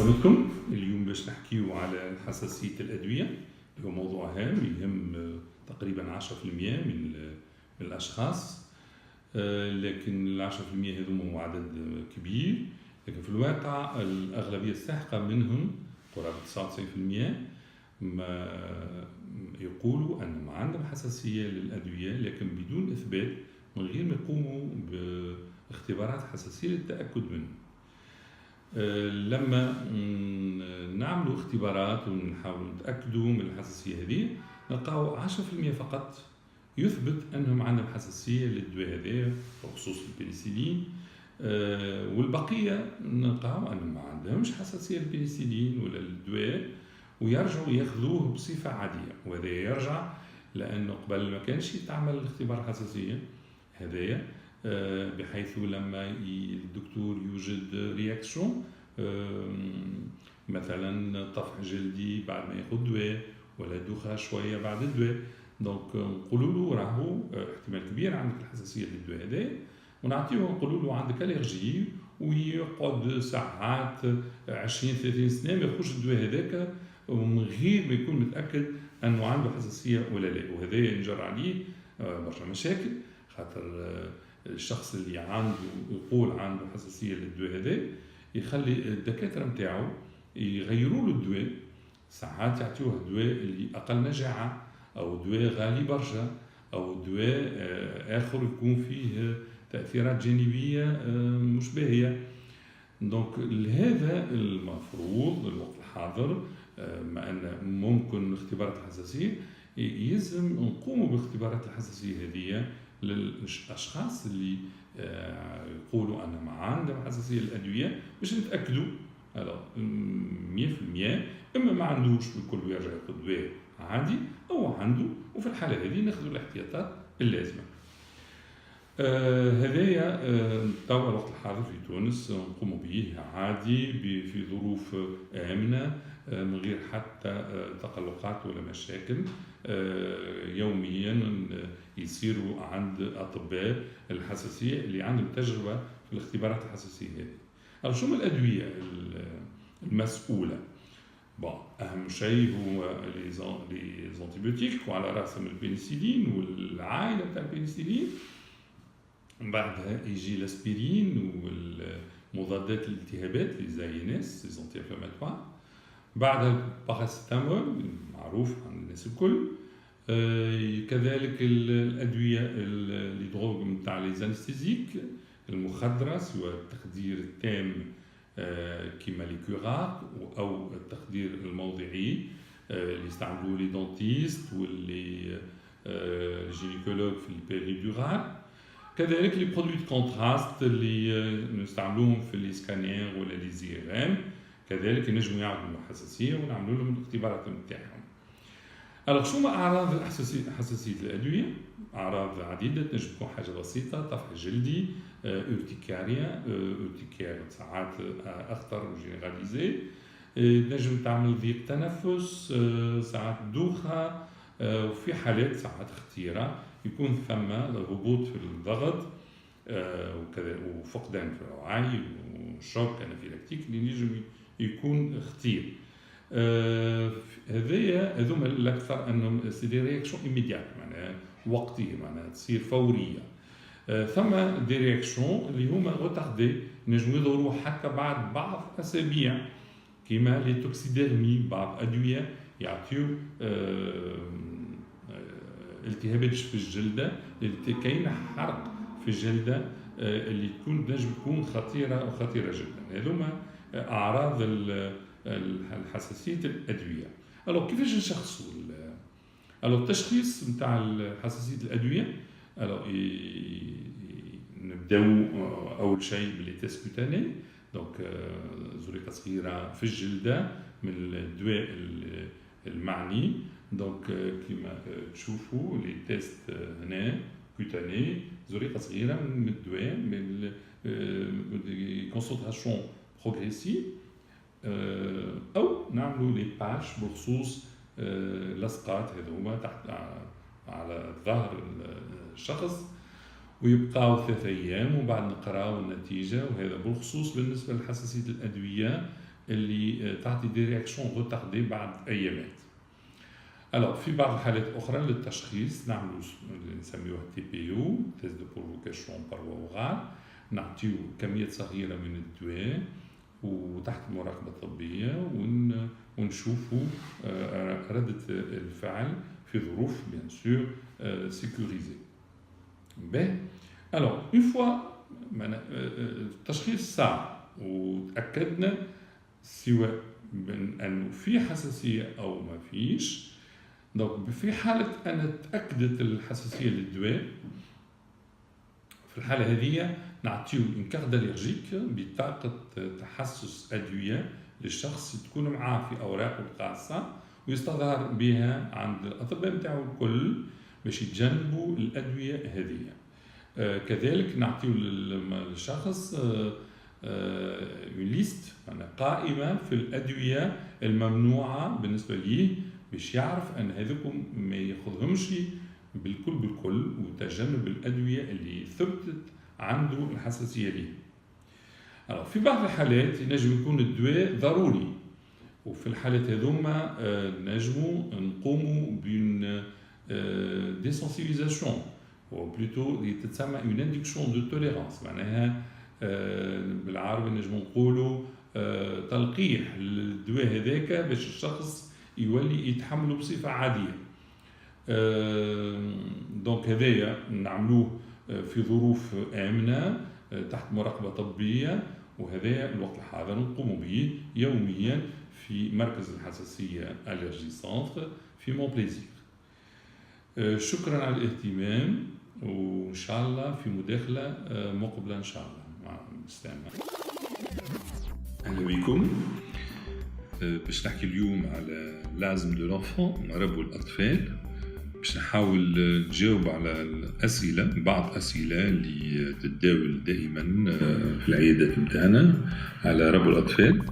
سلامتكم. اليوم باش نحكيو على حساسية الأدوية اللي هو موضوع هام يهم تقريبا 10% من الأشخاص، لكن 10% هذوما هو عدد كبير، لكن في الواقع الأغلبية الساحقة منهم قرابة 99% ما يقولوا أنهم عندهم حساسية للأدوية، لكن بدون إثبات، من غير ما يقوموا باختبارات حساسية للتأكد منه. لما نعملوا اختبارات ونحاول نتأكدوا من الحساسية هذه، نلقاو 10% فقط يثبت أنهم عندهم حساسية للدواء هذا بخصوص البنسلين، والبقية نلقاو أنهم ما عندهمش حساسية للبنسلين ولا للدواء ويرجعوا ياخذوه بصفة عادية. وهذا يرجع لأنه قبل ما كانش يتعمل الاختبار الحساسية هذايا، بحيث لما الدكتور يوجد رياكشن، مثلا طفح جلدي بعد ما ياخذ دواء ولا دوخة شوية بعد الدواء، دونك نقولوا له راهو احتمال كبير عندك الحساسية للدواء هذا، ونعطيه نقولوا له عندك الرجي، ويقعد ساعات 20-30 سنة ما ياخذش الدواء هذاك ومن غير ما يكون متأكد أنه عنده حساسية ولا لا. وهذا ينجر عليه برشا مشاكل، خاطر الشخص اللي عنده يقول عنده حساسية للدواء هذا يخلي الدكاترة متاعو يغيروا له الدواء، ساعات يعطيوه دواء اللي أقل نجاعة أو دواء غالي برشا أو دواء آخر يكون فيه تأثيرات جانبية مش باهية. دونك لهذا المفروض الوقت الحاضر، مع أن ممكن اختبارات الحساسية، يلزم نقوموا باختبارات الحساسية هذه للأشخاص اللي يقولوا أنهم عندهم حساسية للأدوية، باش نتأكدوا 100% إما ما عندوش بالكل ويرجع ياخذ دواء عادي، أو عنده، وفي الحالة هذه ناخذوا الاحتياطات اللازمة. هذايا توا الوقت الحاضر في تونس نقوموا به عادي في ظروف آمنة، من غير حتى تقلقات ولا مشاكل. يوميا يصيروا عند أطباء الحساسية اللي عندهم تجربة في الاختبارات الحساسية هذه. شو الأدوية المسؤولة؟ أهم شيء هو ليزانتيبيوتيك، وعلى رأسهم البنسلين والعائلة تاع البنسلين. بعدها يجي الاسبرين والمضادات الالتهابات لزاينس ليزانتي انفلاماتوار. بعدها الباراسيتامول معروف عند الناس الكل. كذلك الأدوية الدروغ نتاع ليزانستيزيك المخدرة، سواء التخدير التام كيما لي كورات أو التخدير الموضعي اللي يستعملوه لي دونتيست واللي جينيكولوج في البيريدورال. كذلك لي برودوي دو كونتراست اللي نستعملوهم في الاسكانير ولا لي زيرام، كذلك ينجموا يعملوا حساسية ونعملوا لهم الاختبارات نتاعهم. شو ما أعراض حساسية الأدوية؟ أعراض عديدة، تنجم تكون حاجة بسيطة، طفح جلدي، أورتيكاريا، أورتيكار ساعات أخطر وجينيراليزي، تنجم تعمل ضيق تنفس، ساعات دوخة، وفي حالات ساعات خطيرة يكون ثم هبوط في الضغط وكذا وفقدان في الوعي وشوك انافيلاكتيك اللي ينجم يكون خطير. هذوما الأكثر أنهم سي دي رياكشن إيميديات، معناها وقتية، معناها تصير فورية. ثم دي رياكشن اللي هما غوتاردي ينجموا يظهروا حتى بعد بعض أسابيع، كيما لي توكسيديرمي، بعض أدوية يعطيو التهابات في الجلدة، كاين حرق في الجلدة اللي تنجم تكون خطيرة جدا. هذوما أعراض الحساسية الأدوية. كيفاش نشخصوا؟ التشخيص نتاع حساسية الأدوية، نبداو أول شيء باللي تيست كوتاني، دونك زريقة صغيرة في الجلدة من الدواء المعني. دونك كما تشوفوا لي تيست هنا كوتاني، زريقة صغيرة من الدواء، من كونسنتراسيون بروغريسيف، أو نعملوا لي باش بخصوص لصقات هذوما تحت على ظهر الشخص، ويبقاو 3 أيام وبعد نقراو النتيجة. وهذا بالخصوص بالنسبة لحساسية الأدوية اللي تعطي دي رياكشن روتاردي بعد ايامات. في بعض الحالات الاخرى للتشخيص نعملوا اللي نسميوها تي بي يو تيست دو بروفوكاسيون باروا اورال، نعطيو كميات صغيره من الدواء وتحت المراقبه الطبيه ونشوفوا رده الفعل في ظروف بيان سور سيكوريزي. اون فوا التشخيص صعب وتاكدنا سواء من انه في حساسيه او ما فيش، دونك في حاله ان تاكدت الحساسيه للدواء، في الحاله هذه نعطيو ان كارت داليرجيك بطاقه تحسس ادويه للشخص تكون معاه في اوراقه الخاصه ويستظهر بها عند الاطباء نتاعو الكل باش يتجنبوا الادويه هذه. كذلك نعطيو للشخص ليست قائمه في الادويه الممنوعه بالنسبه ليه باش يعرف ان هذوكم ما ياخذهمش بالكل وتجنب الادويه اللي ثبتت عنده الحساسيه ليه. في بعض الحالات ينجم يكون الدواء ضروري، وفي الحالات هذوما نجموا نقوموا بين ديسنسيبيزاسيون او بلوتو تتسمى اون اندكسيون دو توليرانس، معناها بالعربي نجموا نقولوا تلقيح للدواء هذاك باش الشخص يولي يتحمله بصفه عاديه. دونك هذايا نعملوه في ظروف امنه تحت مراقبه طبيه، وهذا الوقت الحاضر نقوم به يوميا في مركز الحساسيه الرجي سنتر في مون بليزير. شكرا على الاهتمام، وان شاء الله في مداخله مقبله ان شاء الله. مع السلامه. اهلا بكم. باش نحكي اليوم على لازم دو لونفون، مرض الاطفال، باش نحاول نجاوب على الأسئلة، بعض أسئلة اللي تتداول دائما في العيادات متاعنا على ربو الأطفال.